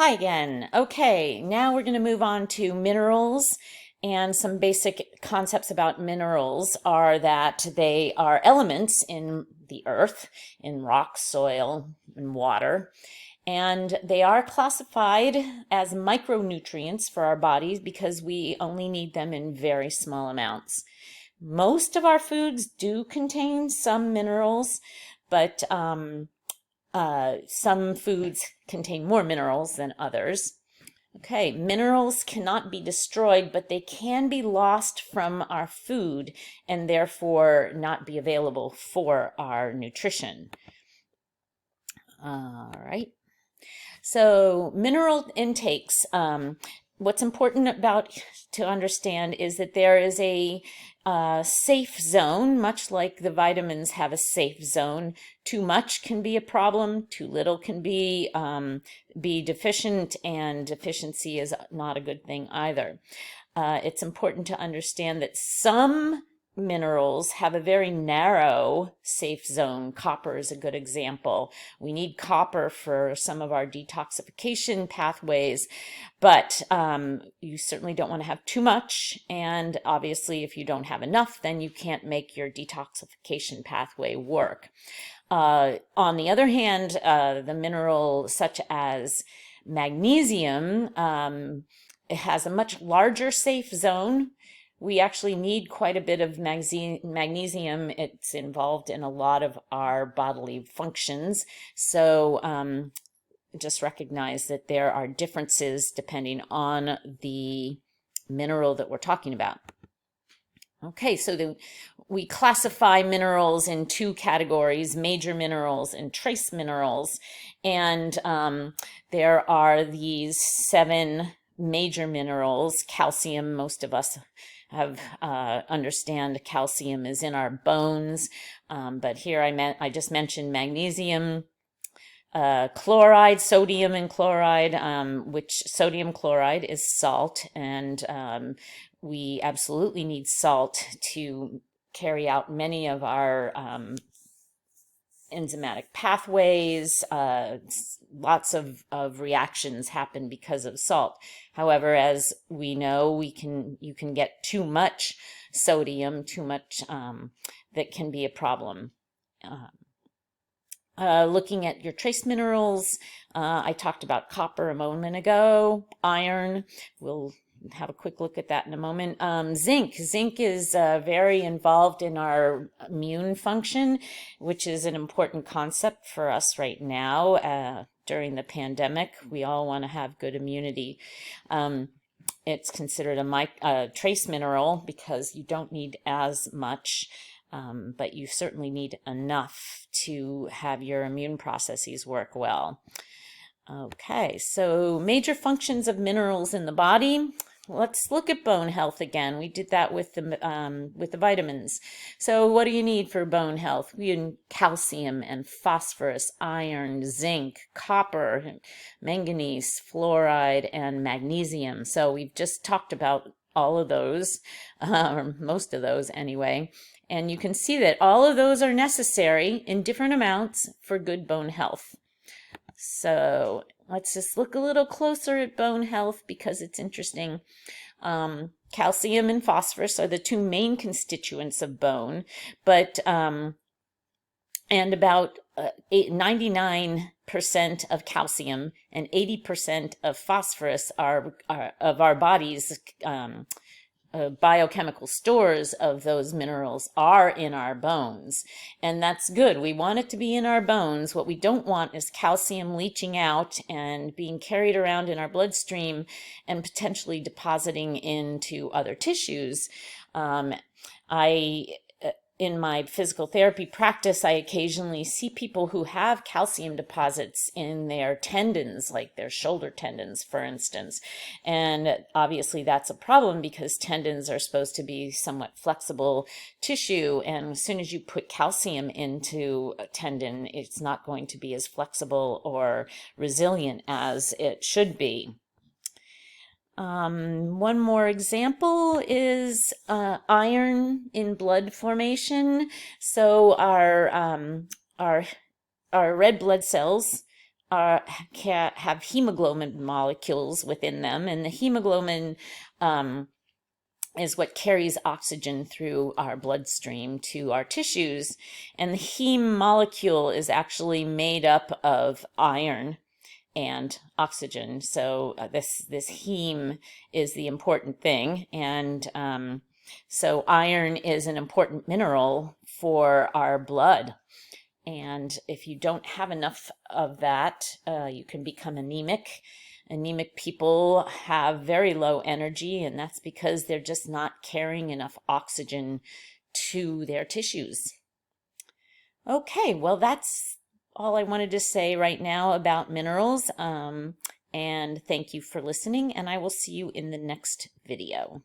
Hi again. Okay, now we're going to move on to minerals. And some basic concepts about minerals are that they are elements in the earth, in rock, soil, and water. And they are classified as micronutrients for our bodies because we only need them in very small amounts. Most of our foods do contain some minerals, but some foods contain more minerals than others. Okay, minerals cannot be destroyed, but they can be lost from our food and therefore not be available for our nutrition. All right. So mineral intakes, what's important about to understand is that there is a safe zone, much like the vitamins have a safe zone. Too much can be a problem, too little can be deficient, and deficiency is not a good thing either. It's important to understand that some minerals have a very narrow safe zone. Copper is a good example. We need copper for some of our detoxification pathways, but you certainly don't want to have too much. And obviously, if you don't have enough, then you can't make your detoxification pathway work. On the other hand, the mineral such as magnesium, it has a much larger safe zone. We actually need quite a bit of magnesium. It's involved in a lot of our bodily functions. So just recognize that there are differences depending on the mineral that we're talking about. Okay, so we classify minerals in two categories, major minerals and trace minerals. And there are these 7 major minerals. Calcium, most of us have understand calcium is in our bones, but here I just mentioned magnesium, chloride, sodium and chloride, which sodium chloride is salt, and we absolutely need salt to carry out many of our enzymatic pathways. Lots of reactions happen because of salt. However, as we know, you can get too much sodium, too much that can be a problem. Looking at your trace minerals, I talked about copper a moment ago, iron. We'll have a quick look at that in a moment. Zinc is very involved in our immune function, which is an important concept for us right now. During the pandemic, we all want to have good immunity. It's considered a trace mineral because you don't need as much, but you certainly need enough to have your immune processes work well. Okay, so major functions of minerals in the body. Let's look at bone health again. We did that with the vitamins. So what do you need for bone health? We need calcium and phosphorus, iron, zinc, copper, manganese, fluoride, and magnesium. So we've just talked about all of those, or most of those anyway. And you can see that all of those are necessary in different amounts for good bone health. So let's just look a little closer at bone health because it's interesting. Calcium and phosphorus are the 2 main constituents of bone, but and about 99% of calcium and 80% of phosphorus are of our body's biochemical stores of those minerals are in our bones, and that's good. We want it to be in our bones. What we don't want is calcium leaching out and being carried around in our bloodstream and potentially depositing into other tissues. In my physical therapy practice, I occasionally see people who have calcium deposits in their tendons, like their shoulder tendons, for instance. And obviously that's a problem because tendons are supposed to be somewhat flexible tissue. And as soon as you put calcium into a tendon, it's not going to be as flexible or resilient as it should be. One more example is iron in blood formation. So our red blood cells have hemoglobin molecules within them, and the hemoglobin is what carries oxygen through our bloodstream to our tissues. And the heme molecule is actually made up of iron and oxygen. So this heme is the important thing. And so iron is an important mineral for our blood. And if you don't have enough of that, you can become anemic. Anemic people have very low energy, and that's because they're just not carrying enough oxygen to their tissues. Okay, well, that's all I wanted to say right now about minerals. And thank you for listening, and I will see you in the next video.